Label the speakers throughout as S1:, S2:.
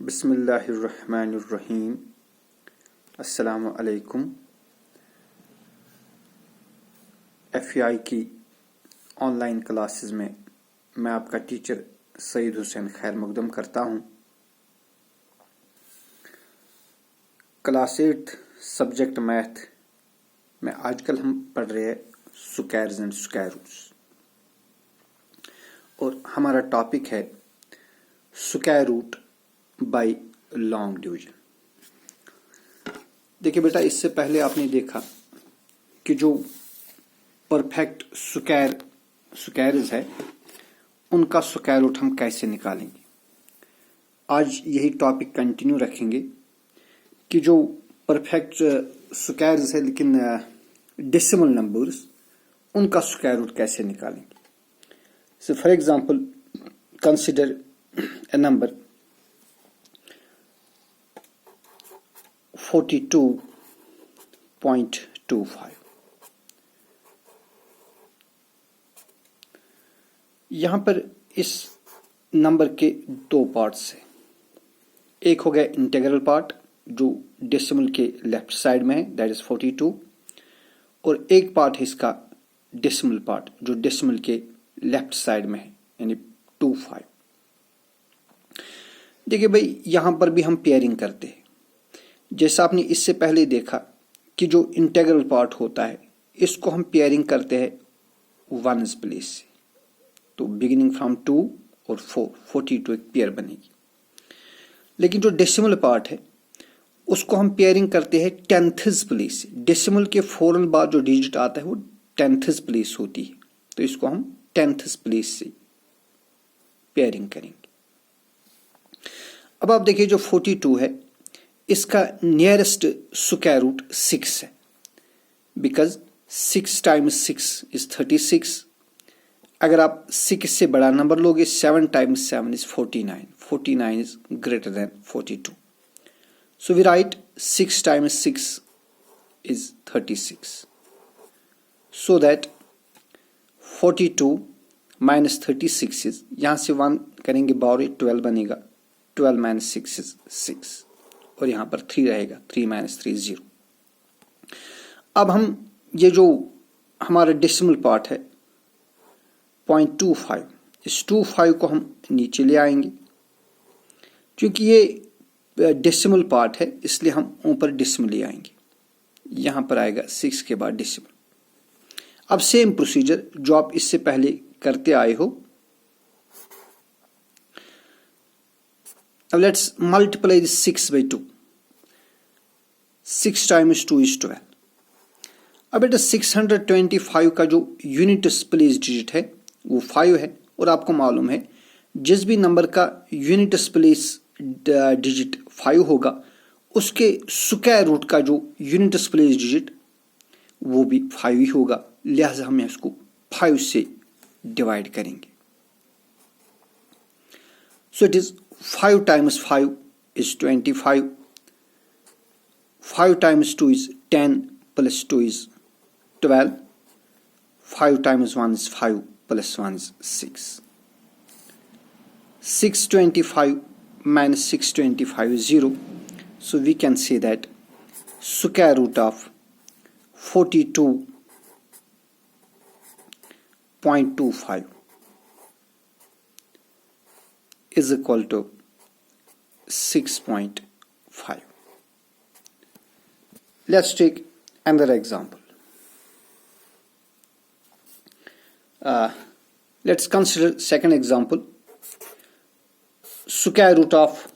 S1: बिस्मिल्लाहिर्रहमानिर्रहीम। अस्सलामु अलैकुम। एफआई की ऑनलाइन क्लासेस में मैं आपका टीचर सईद हुसैन खैर मकदम करता हूँ। क्लास 8 सब्जेक्ट मैथ में आजकल हम पढ़ रहे हैं स्क्वायर्स एंड स्क्वायर रूट्स और हमारा टॉपिक है square root by long division. देखिए बेटा, इससे पहले आपने देखा कि जो परफेक्ट स्क्वायर्स है उनका स्क्वायर रूट हम कैसे निकालेंगे। आज यही टॉपिक कंटिन्यू रखेंगे कि जो परफेक्ट स्क्वायर्स है लेकिन डेसिमल नंबर्स, उनका स्क्वायर रूट कैसे निकालेंगे। So for example consider a number 42.25। यहां पर इस नंबर के दो पार्ट्स हैं। एक हो गया इंटीग्रल पार्ट जो डेसिमल के लेफ्ट साइड में है, दैट इज 42, और एक पार्ट है इसका डेसिमल पार्ट जो डेसिमल के लेफ्ट साइड में है, यानी 25। देखिए भाई, यहां पर भी हम पेयरिंग करते हैं। जैसा आपने इससे पहले देखा कि जो इंटीग्रल पार्ट होता है इसको हम पेयरिंग करते हैं वंस प्लेस से, तो बिगिनिंग फ्रॉम 2 और 4, 42 एक पेयर बनेगी। लेकिन जो डेसिमल पार्ट है उसको हम पेयरिंग करते हैं टेंथ्स प्लेस से। डेसिमल के फौरन बाद जो डिजिट आता है वो टेंथ्स प्लेस होती है, तो इसको हम टेंथ्स प्लेस से पेयरिंग करेंगे। अब आप देखिए जो 42 है इसका नियरेस्ट स्क्वायर रूट 6 है, बिकॉज 6 टाइम्स 6 इज 36। अगर आप 6 से बड़ा नंबर लोगे 7 times 7 is 49। 49 is greater than 42, so we write 6 times 6 is 36, so that 42 minus 36 is, यहां से 1 करेंगे बाहर, 12 बनेगा। 12 माइनस 6 इज 6, और यहां पर 3 रहेगा। 3 माइनस 3 0। अब हम ये जो हमारा डेसिमल पार्ट है 0.25, इस 25 को हम नीचे ले आएंगे। क्योंकि ये डेसिमल पार्ट है इसलिए हम ऊपर डेसिमल ले आएंगे। यहां पर आएगा 6 के बाद डेसिमल। अब सेम प्रोसीजर जो आप इससे पहले करते आए हो। अब let's multiply this 6 by 2। 6 times 2 is 12। अब बेटा 625 का जो यूनिट प्लेस डिजिट है वो 5 है, और आपको मालूम है जिस भी नंबर का यूनिट प्लेस डिजिट 5 होगा उसके स्क्वायर रूट का जो यूनिट प्लेस डिजिट वो भी 5 ही होगा। लिहाजा हम इसको 5 से डिवाइड करेंगे। So it is 5 times 5 is 25. 5 times 2 is 10 plus 2 is 12. 5 times 1 is 5 plus 1 is 6. 625 minus 625 is 0. So we can say that square root of 42.25 is equal to 6.5. Let's take another example. Let's consider second example. Square root of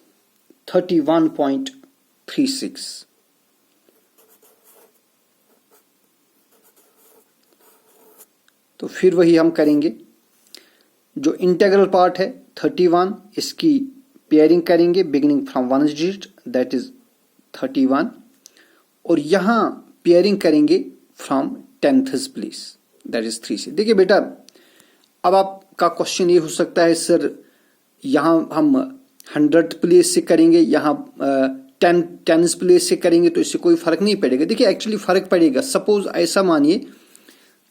S1: 31.36. तो फिर वही हम करेंगे। जो integral part है 31, इसकी pairing करेंगे beginning from 1 digit, that is 31, और यहां पेयरिंग करेंगे from 10th place, that is 3 से। देखिए बेटा, अब आपका क्वेश्चन ये हो सकता है सर यहां हम 100th प्लेस से करेंगे, यहां 10th प्लेस से करेंगे, तो इससे कोई फर्क नहीं पड़ेगा। देखिए एक्चुअली फर्क पड़ेगा। सपोज ऐसा मानिए,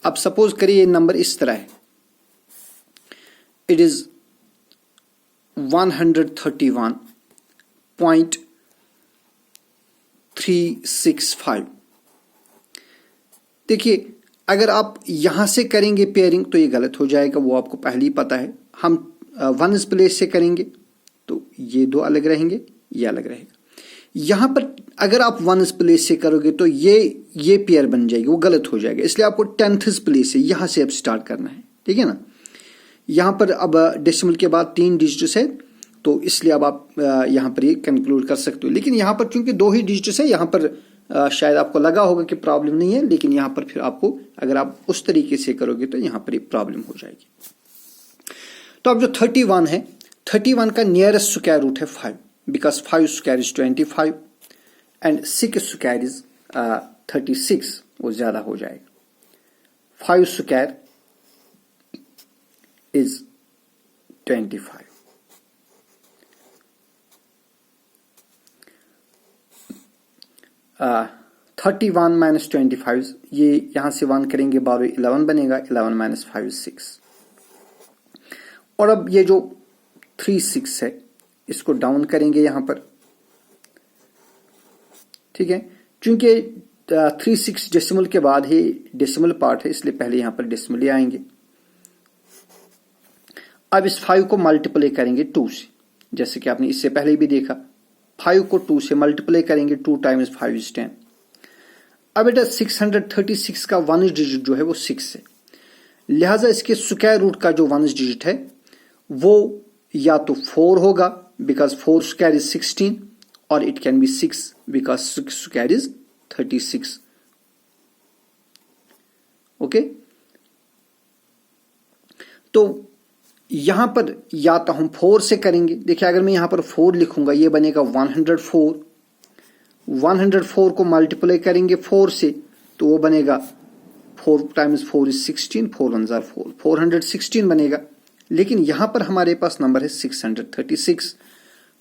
S1: अब सपोज करिए ये नंबर इस तरह है, इट इज 131 0.365। देखिए अगर आप यहां से करेंगे पेयरिंग तो ये गलत हो जाएगा, वो आपको पहले ही पता है। हम वंस प्लेस से करेंगे तो ये दो अलग रहेंगे, ये अलग रहेगा। यहां पर अगर आप वंस प्लेस से करोगे तो ये पेयर बन जाएगी, वो गलत हो जाएगा। इसलिए आपको 10th प्लेस से यहां से अब स्टार्ट करना है, ठीक है ना। यहां पर अब डेसिमल के बाद 3 डिजिट्स है तो इसलिए अब आप यहां पर ये कंक्लूड कर सकते हो। लेकिन यहां पर चूंकि 2 ही डिजिट्स है, यहां पर शायद आपको लगा होगा कि प्रॉब्लम नहीं है, लेकिन यहां पर फिर आपको अगर आप उस तरीके से करोगे तो यहां पर ये प्रॉब्लम हो जाएगी। तो अब जो 31 है, 31 का नियरेस्ट स्क्वायर रूट है 5, because 5 square is 25 and 6 square is 36, वो ज्यादा हो जाएगा। 5 स्क्वायर इज 25। uh, 31 माइनस 25, ये यहां से 1 करेंगे 12 11 बनेगा, 11 माइनस 5 6। और अब ये जो 36 है इसको डाउन करेंगे यहां पर, ठीक है। चूंकि 36 डेसिमल के बाद ही डेसिमल पार्ट है इसलिए पहले यहां पर डेसिमल ही आएंगे। अब इस 5 को मल्टीप्लाई करेंगे 2 से, जैसे कि आपने इससे पहले भी देखा। 5 को 2 से मल्टीप्लाई करेंगे, 2 टाइम्स 5 इज 10। अब बेटा 636 का 1 डिजिट जो है वो 6 है, लिहाजा इसके स्क्वायर रूट का जो 1 डिजिट है वो या तो 4 होगा बिकॉज 4 स्क्वायर इज 16, और it can be 6 because 6 square is 36। Okay, तो यहां पर या तो हम 4 से करेंगे। देखिए अगर मैं यहां पर 4 लिखूंगा ये बनेगा 104। 104 को मल्टीप्लाई करेंगे 4 से तो वो बनेगा 4 टाइम्स 4 इज 16, 4 1 जार 4, 416 बनेगा। लेकिन यहां पर हमारे पास नंबर है 636,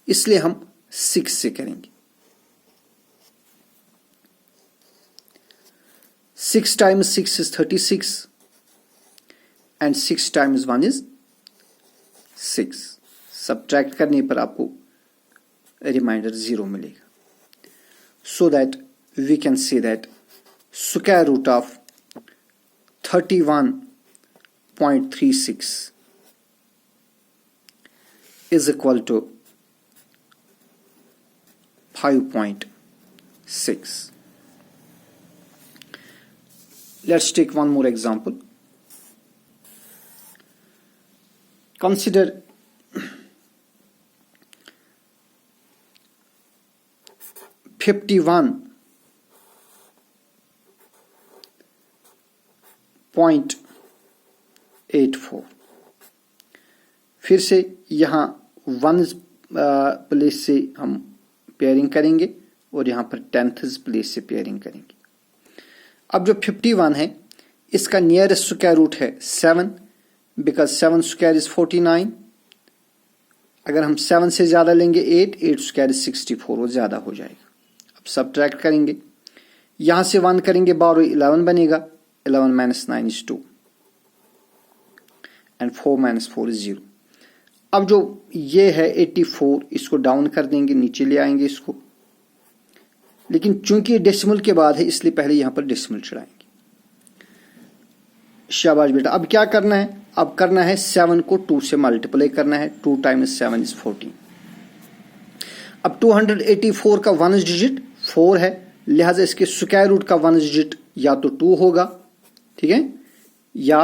S1: इसलिए हम 6 से करेंगे। 6 times 6 is 36 and 6 times 1 is 6। Subtract करने पर आपको रिमाइंडर 0 मिलेगा। So that we can say that square root of 31.36 is equal to 5.6. Let's take one more example. Consider 51.84। फिर से यहां 1 प्लेस से हम पेयरिंग करेंगे और यहां पर 10th प्लेस से पेयरिंग करेंगे। अब जो 51 है इसका नियरेस्ट स्क्वायर रूट है 7, बिकॉज 7 स्क्वायर इज 49। अगर हम 7 से ज्यादा लेंगे 8 स्क्वायर इज 64, वो ज्यादा हो जाएगा। अब सब्ट्रैक्ट करेंगे, यहां से 1 करेंगे 12 11 बनेगा, 11 minus 9 is 2 and 4 minus 4 is 0। अब जो ये है 84 इसको डाउन कर देंगे, नीचे ले आएंगे इसको। लेकिन चूंकि डेसिमल के बाद है इसलिए पहले यहां पर डेसिमल चढ़ाएंगे। शाबाश बेटा। अब क्या करना है, अब करना है 7 को 2 से मल्टीप्लाई करना है। 2 टाइम्स 7 इज 14। अब 284 का 1 डिजिट 4 है, लिहाजा इसके स्क्वायर रूट का 1 डिजिट या तो 2 होगा, ठीक है, या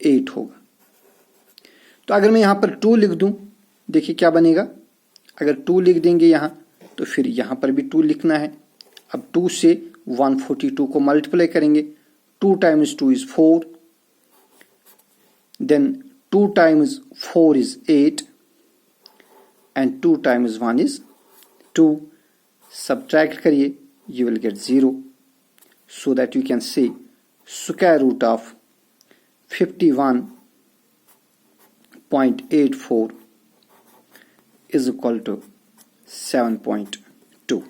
S1: 8 होगा। तो अगर मैं यहां पर 2 लिख दूं, देखिए क्या बनेगा। अगर 2 लिख देंगे यहां तो फिर यहां पर भी 2 लिखना है। अब 2 से 142 को मल्टीप्लाई करेंगे। 2 times 2 is 4, then 2 times 4 is 8 and 2 times 1 is 2। Subtract करिए, you will get 0, so that you can say square root of 51.84 is equal to 7.2।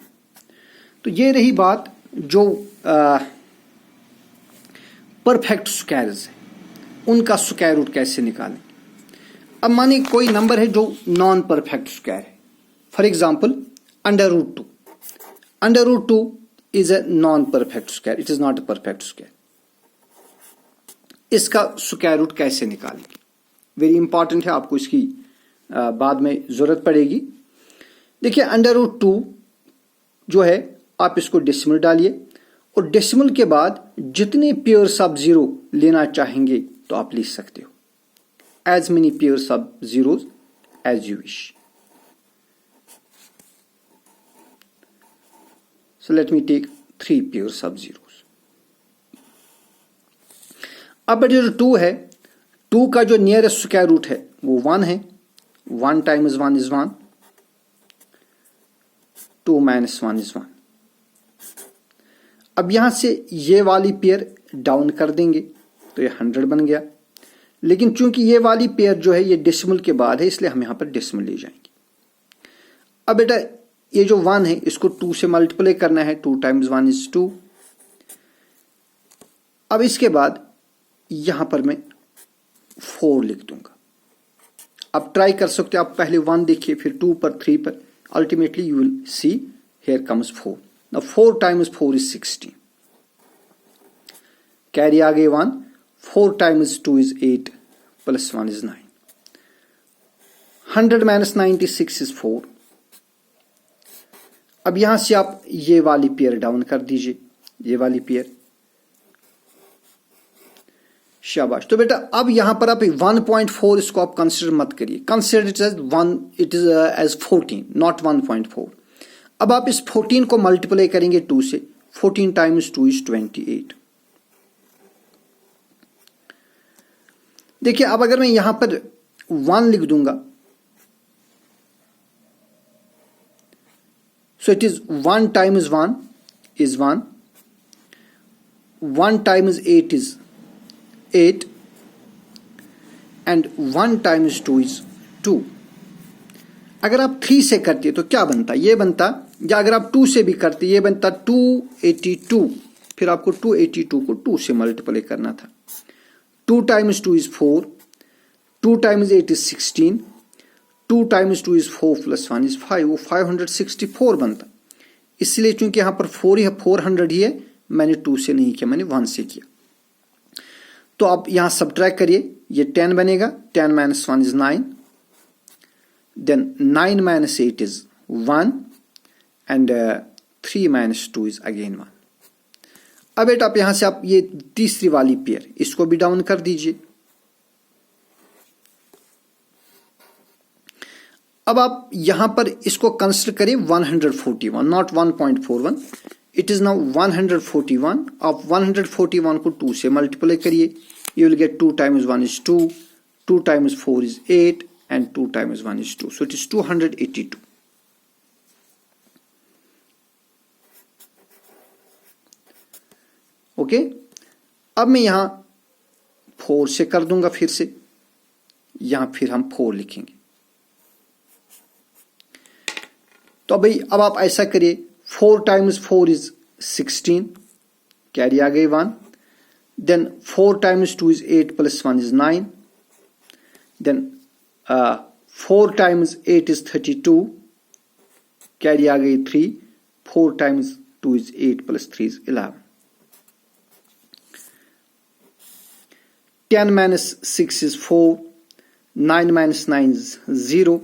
S1: तो ये रही बात जो परफेक्ट स्क्वायर्स है, उनका स्क्वायर रूट कैसे निकालें। अब मानिए कोई नंबर है जो नॉन परफेक्ट स्क्वायर है। For example under root 2. Under root 2 is a non perfect square, it is not a perfect square. इसका स्क्वायर रूट कैसे निकालेंगे? वेरी इंपॉर्टेंट है, आपको इसकी बाद में जरूरत पड़ेगी. देखिए अंडर रूट 2 जो है आप इसको डेसिमल डालिए और डेसिमल के बाद जितने पेयर्स आप जीरो लेना चाहेंगे तो आप ले सकते हो. As many pairs of zeros as you wish. So let me take 3 pairs of zeros. अब जो 2 है, 2 का जो नियरेस्ट स्क्वायर रूट है वो 1 है. 1 times 1 is 1. 2 minus 1 is 1. अब यहां से ये वाली पेयर डाउन कर देंगे तो ये 100 बन गया. लेकिन चूंकि ये वाली पेयर जो है ये डेसिमल के बाद है इसलिए हम यहां पर डेसिमल ले जाएंगे. अब बेटा ये जो 1 है इसको 2 से मल्टीप्लाई करना है. 2 times 1 is 2. अब इसके बाद यहां पर मैं 4 लिख दूंगा. आप ट्राई कर सकते हो, आप पहले 1 देखिए फिर 2 पर 3 पर. Ultimately you will see here comes 4. Now 4 times 4 is 16. Carry आ गए 1. 4 times 2 is 8 plus 1 is 9. 100 minus 96 is 4. अब यहां से आप ये वाली पेयर डाउन कर दीजिए, ये वाली पेयर. शाबाश. तो बेटा अब यहां पर आप 1.4 इसको आप कंसिडर मत करिए. Consider it as 1, it is as 14 not 1.4. अब आप इस 14 को मल्टीप्लाई करेंगे 2 से. 14 times 2 is 28. देखिए अब अगर मैं यहां पर 1 लिख दूंगा so it is 1 times 1 is 1. 1 times 8 is 8 and 1 times 2 is 2. अगर आप 3 से करते तो क्या बनता? ये बनता. या अगर आप 2 से भी करते ये बनता 282. फिर आपको 282 को 2 से मल्टीप्लाई करना था. 2 times 2 is 4. 2 times 8 is 16. 2 times 2 is 4 plus 1 is 5. वो 564 बनता. इसलिए चूंकि यहां पर 400 ही है, मैंने 2 से नहीं किया, मैंने 1 से किया. तो आप यहां सब्ट्रैक्ट करिए, ये 10 बनेगा. 10 minus 1 is 9. Then 9 minus 8 is 1 and 3 minus 2 is again 1. अब बेटा आप यहां से आप ये तीसरी वाली पेयर इसको भी डाउन कर दीजिए. अब आप यहां पर इसको कंसिडर करिए 141 नॉट 1.41. It is now 141. आप 141 को 2 से मल्टीप्लाई करिए. You will gate 2 times 1 is 2. 2 times 4 is 8 and 2 times 1 is 2. So it is 282. Okay. अब मैं यहां 4 से कर दूंगा फिर से. यहां फिर हम 4 लिखेंगे. तो भाई अब आप ऐसा करिए. 4 times 4 is 16. कैरी आ गई 1. Then 4 times 2 is 8 plus 1 is 9. Then 4 times 8 is 32. Carry आ गई 3. 4 times 2 is 8 plus 3 is 11. 10 minus 6 is 4. 9 minus 9 is 0.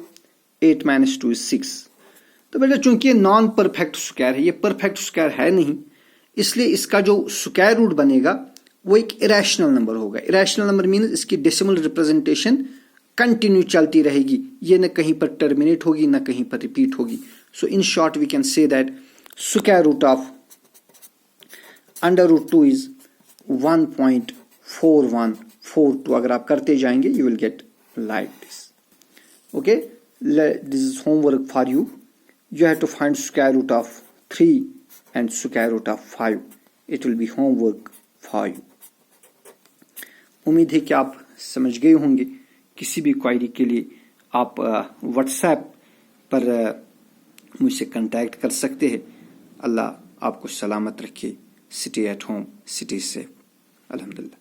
S1: 8 minus 2 is 6. तो बेटा चूंकि ये नॉन परफेक्ट स्क्वायर है, ये परफेक्ट स्क्वायर है नहीं, इसलिए इसका जो स्क्वायर रूट बनेगा वो एक इरेशनल नंबर होगा. इरेशनल नंबर मीन्स इसकी डेसिमल रिप्रेजेंटेशन कंटिन्यू चलती रहेगी, ये न कहीं पर टर्मिनेट होगी न कहीं पर रिपीट होगी. So in short we can say that square root of under root 2 is 1.4142. अगर आप करते जाएंगे you will get like this. Okay, this is homework for you. You have to find square root of 3 and square root of 5. It will be homework for you. उम्मीद है कि आप समझ गए होंगे. किसी भी क्वेरी के लिए आप व्हाट्सएप पर मुझसे कांटेक्ट कर सकते हैं. अल्लाह आपको सलामत रखे. City at home, city safe. अल्हम्दुलिल्लाह.